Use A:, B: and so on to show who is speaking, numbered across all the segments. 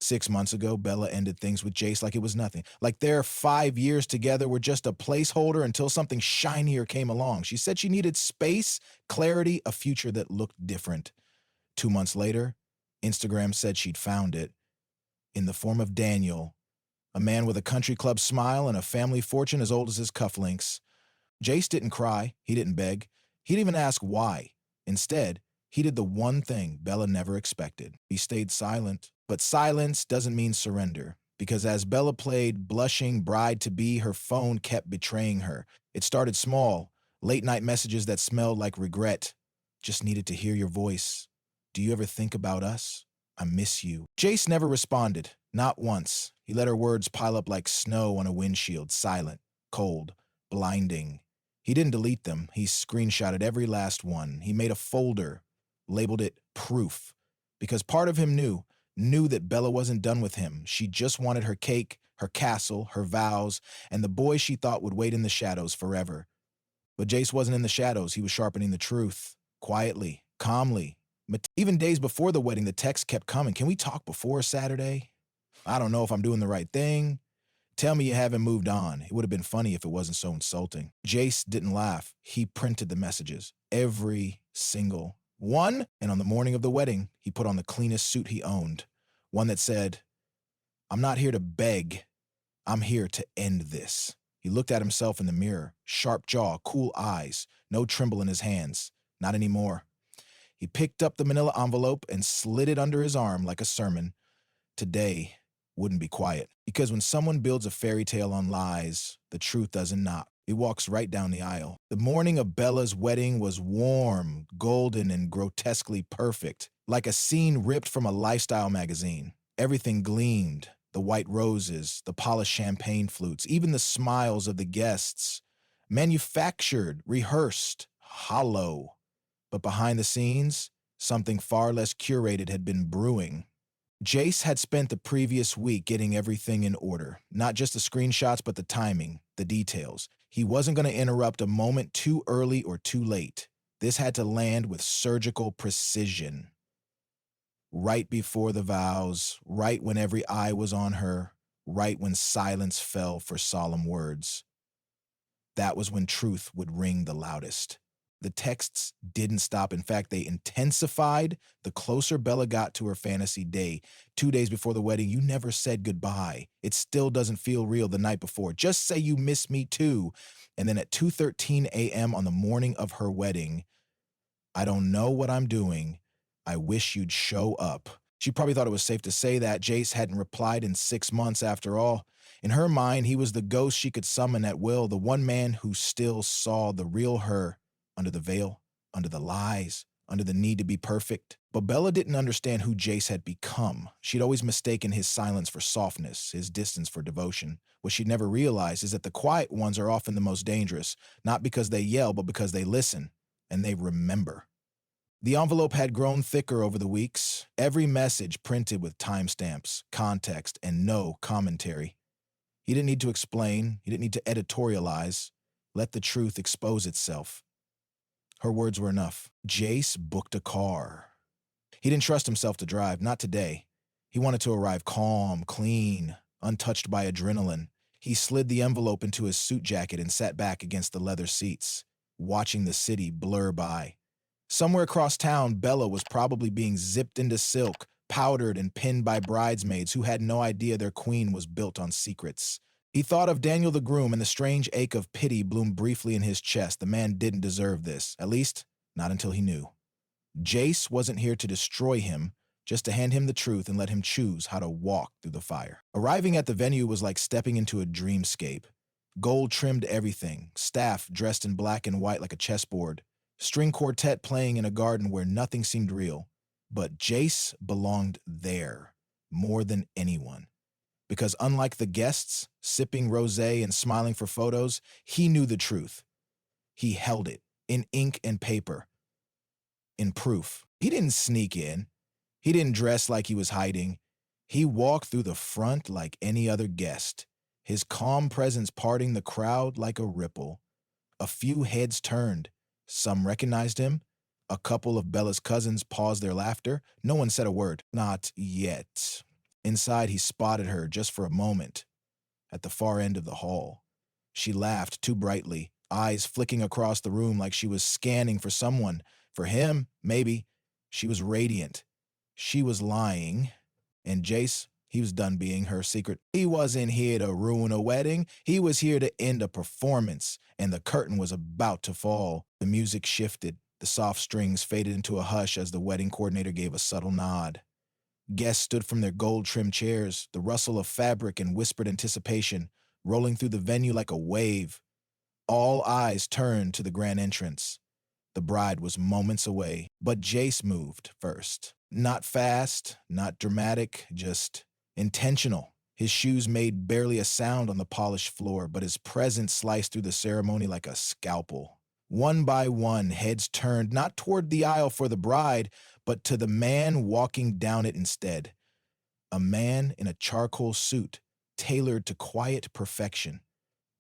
A: 6 months ago, Bella ended things with Jace like it was nothing. Like their 5 years together were just a placeholder until something shinier came along. She said she needed space, clarity, a future that looked different. 2 months later, Instagram said she'd found it in the form of Daniel, a man with a country club smile and a family fortune as old as his cufflinks. Jace didn't cry. He didn't beg. He didn't even ask why. Instead, he did the one thing Bella never expected. He stayed silent. But silence doesn't mean surrender, because as Bella played blushing bride-to-be, her phone kept betraying her. It started small, late-night messages that smelled like regret. Just needed to hear your voice. Do you ever think about us? I miss you. Jace never responded, not once. He let her words pile up like snow on a windshield, silent, cold, blinding. He didn't delete them. He screenshotted every last one. He made a folder, labeled it proof, because part of him knew that Bella wasn't done with him. She just wanted her cake, her castle, her vows, and the boy she thought would wait in the shadows forever. But Jace wasn't in the shadows. He was sharpening the truth, quietly, calmly. Even days before the wedding, the text kept coming. Can we talk before Saturday? I don't know if I'm doing the right thing. Tell me you haven't moved on. It would have been funny if it wasn't so insulting. Jace didn't laugh. He printed the messages, every single one. And on the morning of the wedding, he put on the cleanest suit he owned, one that said, I'm not here to beg. I'm here to end this. He looked at himself in the mirror, sharp jaw, cool eyes, no tremble in his hands. Not anymore. He picked up the manila envelope and slid it under his arm like a sermon. Today wouldn't be quiet, because when someone builds a fairy tale on lies, the truth doesn't knock. It walks right down the aisle. The morning of Bella's wedding was warm, golden, and grotesquely perfect, like a scene ripped from a lifestyle magazine. Everything gleamed, the white roses, the polished champagne flutes, even the smiles of the guests. Manufactured, rehearsed, hollow. But behind the scenes, something far less curated had been brewing. Jace had spent the previous week getting everything in order, not just the screenshots, but the timing, the details. He wasn't going to interrupt a moment too early or too late. This had to land with surgical precision. Right before the vows, right when every eye was on her, right when silence fell for solemn words. That was when truth would ring the loudest. The texts didn't stop. In fact, they intensified the closer Bella got to her fantasy day. 2 days before the wedding, you never said goodbye. It still doesn't feel real the night before. Just say you miss me too. And then at 2:13 a.m. on the morning of her wedding, I don't know what I'm doing. I wish you'd show up. She probably thought it was safe to say that. Jace hadn't replied in 6 months after all. In her mind, he was the ghost she could summon at will, the one man who still saw the real her. Under the veil, under the lies, under the need to be perfect. But Bella didn't understand who Jace had become. She'd always mistaken his silence for softness, his distance for devotion. What she'd never realized is that the quiet ones are often the most dangerous, not because they yell, but because they listen, and they remember. The envelope had grown thicker over the weeks, every message printed with timestamps, context, and no commentary. He didn't need to explain, he didn't need to editorialize. Let the truth expose itself. Her words were enough. Jace booked a car. He didn't trust himself to drive, not today. He wanted to arrive calm, clean, untouched by adrenaline. He slid the envelope into his suit jacket and sat back against the leather seats, watching the city blur by. Somewhere across town, Bella was probably being zipped into silk, powdered and pinned by bridesmaids who had no idea their queen was built on secrets. He thought of Daniel the groom, and the strange ache of pity bloomed briefly in his chest. The man didn't deserve this, at least not until he knew. Jace wasn't here to destroy him, just to hand him the truth and let him choose how to walk through the fire. Arriving at the venue was like stepping into a dreamscape. Gold trimmed everything, staff dressed in black and white like a chessboard, string quartet playing in a garden where nothing seemed real. But Jace belonged there, more than anyone. Because unlike the guests, sipping rosé and smiling for photos, he knew the truth. He held it, in ink and paper, in proof. He didn't sneak in. He didn't dress like he was hiding. He walked through the front like any other guest, his calm presence parting the crowd like a ripple. A few heads turned. Some recognized him. A couple of Bella's cousins paused their laughter. No one said a word. Not yet. Inside, he spotted her just for a moment, at the far end of the hall. She laughed too brightly, eyes flicking across the room like she was scanning for someone. For him, maybe. She was radiant. She was lying. And Jace, he was done being her secret. He wasn't here to ruin a wedding. He was here to end a performance, and the curtain was about to fall. The music shifted. The soft strings faded into a hush as the wedding coordinator gave a subtle nod. Guests stood from their gold-trimmed chairs, the rustle of fabric and whispered anticipation rolling through the venue like a wave. All eyes turned to the grand entrance. The bride was moments away, but Jace moved first. Not fast, not dramatic, just intentional. His shoes made barely a sound on the polished floor, but his presence sliced through the ceremony like a scalpel. One by one, heads turned not toward the aisle for the bride, but to the man walking down it instead. A man in a charcoal suit, tailored to quiet perfection.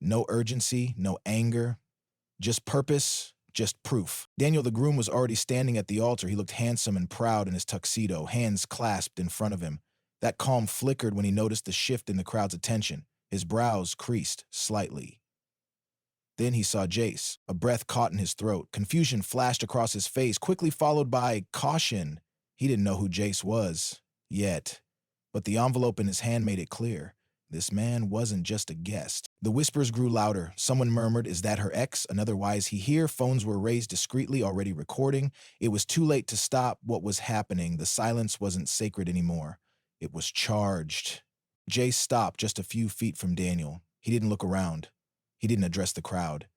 A: No urgency, no anger, just purpose, just proof. Daniel the groom was already standing at the altar. He looked handsome and proud in his tuxedo, hands clasped in front of him. That calm flickered when he noticed the shift in the crowd's attention. His brows creased slightly. Then he saw Jace. A breath caught in his throat. Confusion flashed across his face, quickly followed by caution. He didn't know who Jace was, yet. But the envelope in his hand made it clear. This man wasn't just a guest. The whispers grew louder. Someone murmured, "Is that her ex?" Another, "Why is he here?" Phones were raised discreetly, already recording. It was too late to stop what was happening. The silence wasn't sacred anymore. It was charged. Jace stopped just a few feet from Daniel. He didn't look around. He didn't address the crowd.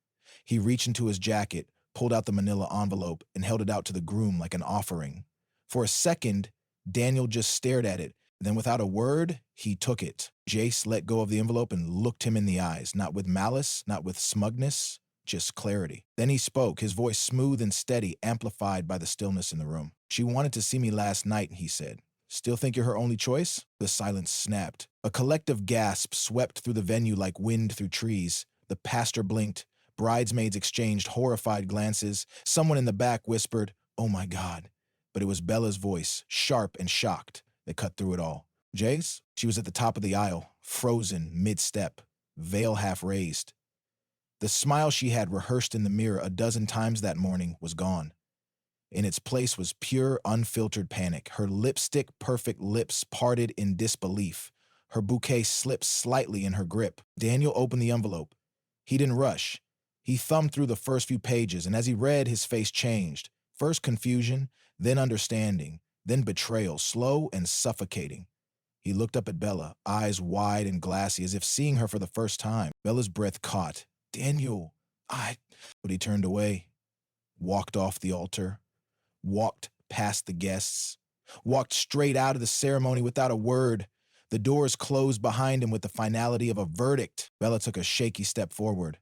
A: He reached into his jacket, pulled out the manila envelope, and held it out to the groom like an offering. For a second, Daniel just stared at it. Then without a word, he took it. Jace let go of the envelope and looked him in the eyes, not with malice, not with smugness, just clarity. Then he spoke, his voice smooth and steady, amplified by the stillness in the room. "She wanted to see me last night," he said. "Still think you're her only choice?" The silence snapped. A collective gasp swept through the venue like wind through trees. The pastor blinked. Bridesmaids exchanged horrified glances. Someone in the back whispered, "Oh my God." But it was Bella's voice, sharp and shocked, that cut through it all. "Jace?" She was at the top of the aisle, frozen mid-step, veil half raised. The smile she had rehearsed in the mirror a dozen times that morning was gone. In its place was pure, unfiltered panic. Her lipstick-perfect lips parted in disbelief. Her bouquet slipped slightly in her grip. Daniel opened the envelope. He didn't rush. He thumbed through the first few pages, and as he read, his face changed. First confusion, then understanding, then betrayal, slow and suffocating. He looked up at Bella, eyes wide and glassy, as if seeing her for the first time. Bella's breath caught. "Daniel, But he turned away, walked off the altar, walked past the guests, walked straight out of the ceremony without a word. The doors closed behind him with the finality of a verdict. Bella took a shaky step forward.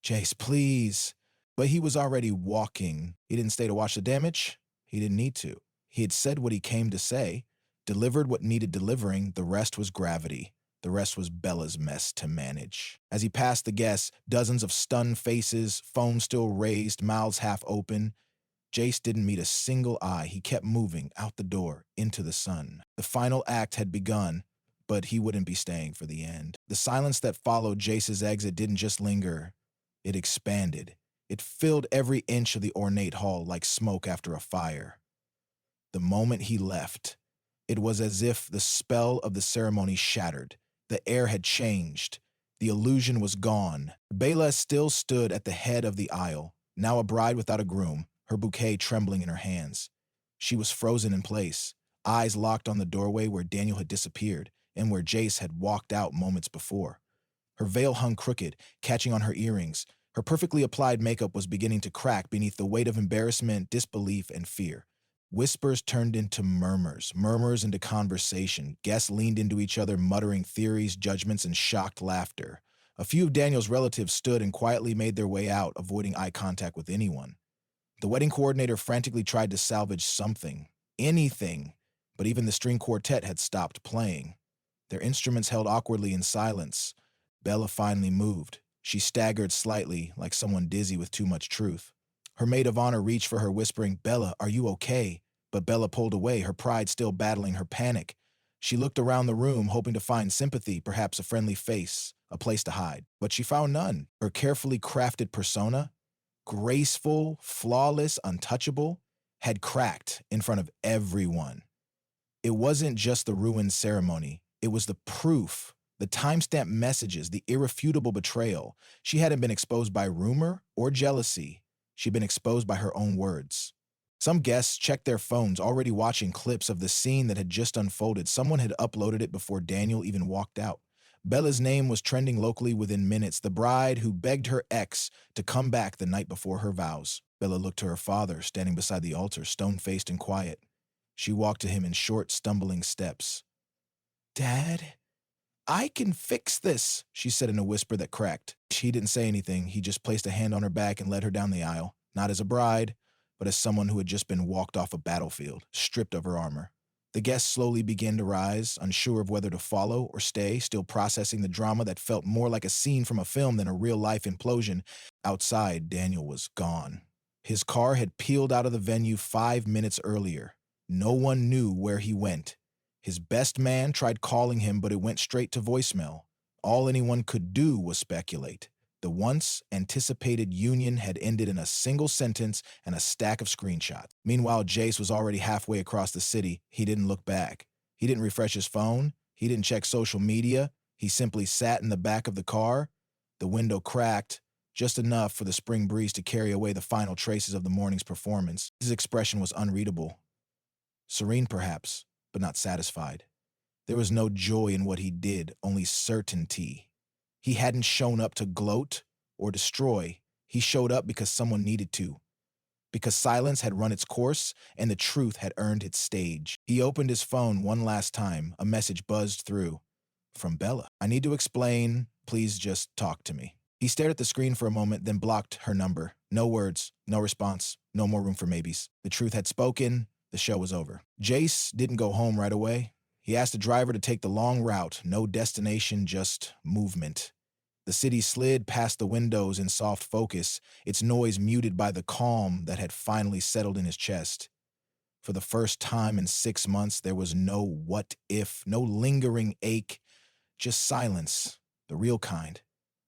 A: "Jace, please." But he was already walking. He didn't stay to watch the damage. He didn't need to. He had said what he came to say, delivered what needed delivering. The rest was gravity. The rest was Bella's mess to manage. As he passed the guests, dozens of stunned faces, phones still raised, mouths half open. Jace didn't meet a single eye. He kept moving out the door, into the sun. The final act had begun, but he wouldn't be staying for the end. The silence that followed Jace's exit didn't just linger. It expanded. It filled every inch of the ornate hall like smoke after a fire. The moment he left, it was as if the spell of the ceremony shattered. The air had changed. The illusion was gone. Bela still stood at the head of the aisle, now a bride without a groom, her bouquet trembling in her hands. She was frozen in place, eyes locked on the doorway where Daniel had disappeared and where Jace had walked out moments before. Her veil hung crooked, catching on her earrings. Her perfectly applied makeup was beginning to crack beneath the weight of embarrassment, disbelief, and fear. Whispers turned into murmurs, murmurs into conversation. Guests leaned into each other, muttering theories, judgments, and shocked laughter. A few of Daniel's relatives stood and quietly made their way out, avoiding eye contact with anyone. The wedding coordinator frantically tried to salvage something, anything, but even the string quartet had stopped playing. Their instruments held awkwardly in silence. Bella finally moved. She staggered slightly, like someone dizzy with too much truth. Her maid of honor reached for her, whispering, "Bella, are you okay?" But Bella pulled away, her pride still battling her panic. She looked around the room, hoping to find sympathy, perhaps a friendly face, a place to hide. But she found none. Her carefully crafted persona, graceful, flawless, untouchable, had cracked in front of everyone. It wasn't just the ruined ceremony, it was the proof, the timestamp messages, the irrefutable betrayal. She hadn't been exposed by rumor or jealousy, she'd been exposed by her own words. Some guests checked their phones, already watching clips of the scene that had just unfolded. Someone had uploaded it before Daniel even walked out. Bella's name was trending locally within minutes, the bride who begged her ex to come back the night before her vows. Bella looked to her father, standing beside the altar, stone-faced and quiet. She walked to him in short, stumbling steps. "Dad, I can fix this," she said in a whisper that cracked. He didn't say anything. He just placed a hand on her back and led her down the aisle, not as a bride, but as someone who had just been walked off a battlefield, stripped of her armor. The guests slowly began to rise, unsure of whether to follow or stay, still processing the drama that felt more like a scene from a film than a real-life implosion. Outside, Daniel was gone. His car had peeled out of the venue 5 minutes earlier. No one knew where he went. His best man tried calling him, but it went straight to voicemail. All anyone could do was speculate. The once anticipated union had ended in a single sentence and a stack of screenshots. Meanwhile, Jace was already halfway across the city. He didn't look back. He didn't refresh his phone. He didn't check social media. He simply sat in the back of the car. The window cracked, just enough for the spring breeze to carry away the final traces of the morning's performance. His expression was unreadable. Serene, perhaps, but not satisfied. There was no joy in what he did, only certainty. He hadn't shown up to gloat or destroy. He showed up because someone needed to. Because silence had run its course and the truth had earned its stage. He opened his phone one last time. A message buzzed through. From Bella. "I need to explain. Please just talk to me." He stared at the screen for a moment, then blocked her number. No words, no response, no more room for maybes. The truth had spoken. The show was over. Jace didn't go home right away. He asked the driver to take the long route. No destination, just movement. The city slid past the windows in soft focus, its noise muted by the calm that had finally settled in his chest. For the first time in 6 months, there was no what if, no lingering ache, just silence, the real kind.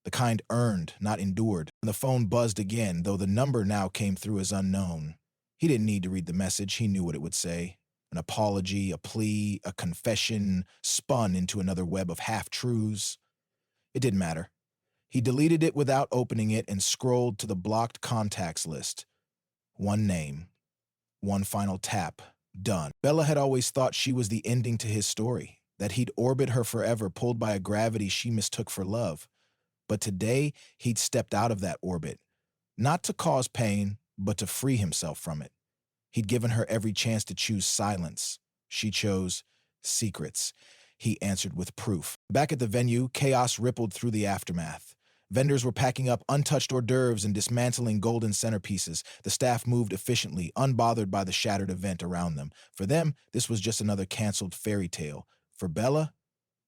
A: The kind earned, not endured. And the phone buzzed again, though the number now came through as unknown. He didn't need to read the message. He knew what it would say. An apology, a plea, a confession, spun into another web of half-truths. It didn't matter. He deleted it without opening it and scrolled to the blocked contacts list. One name. One final tap. Done. Bella had always thought she was the ending to his story, that he'd orbit her forever, pulled by a gravity she mistook for love. But today, he'd stepped out of that orbit, not to cause pain, but to free himself from it. He'd given her every chance to choose silence. She chose secrets. He answered with proof. Back at the venue, chaos rippled through the aftermath. Vendors were packing up untouched hors d'oeuvres and dismantling golden centerpieces. The staff moved efficiently, unbothered by the shattered event around them. For them, this was just another canceled fairy tale. For Bella,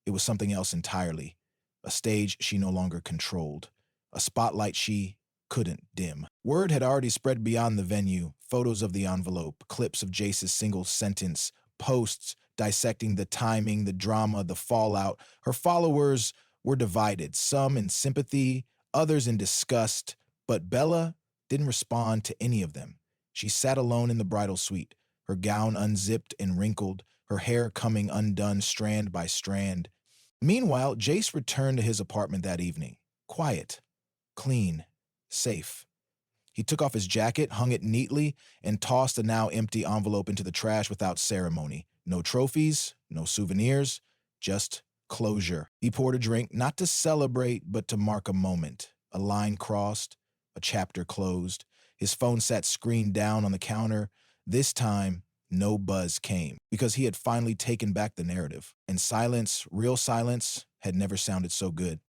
A: it was something else entirely. A stage she no longer controlled. A spotlight she couldn't dim. Word had already spread beyond the venue. Photos of the envelope, clips of Jace's single sentence, posts dissecting the timing, the drama, the fallout. Her followers were divided, some in sympathy, others in disgust, but Bella didn't respond to any of them. She sat alone in the bridal suite, her gown unzipped and wrinkled, her hair coming undone strand by strand. Meanwhile, Jace returned to his apartment that evening, quiet, clean, safe. He took off his jacket, hung it neatly, and tossed the now empty envelope into the trash without ceremony. No trophies, no souvenirs, just closure. He poured a drink, not to celebrate, but to mark a moment. A line crossed, a chapter closed. His phone sat screen down on the counter. This time, no buzz came, because he had finally taken back the narrative. And silence, real silence, had never sounded so good.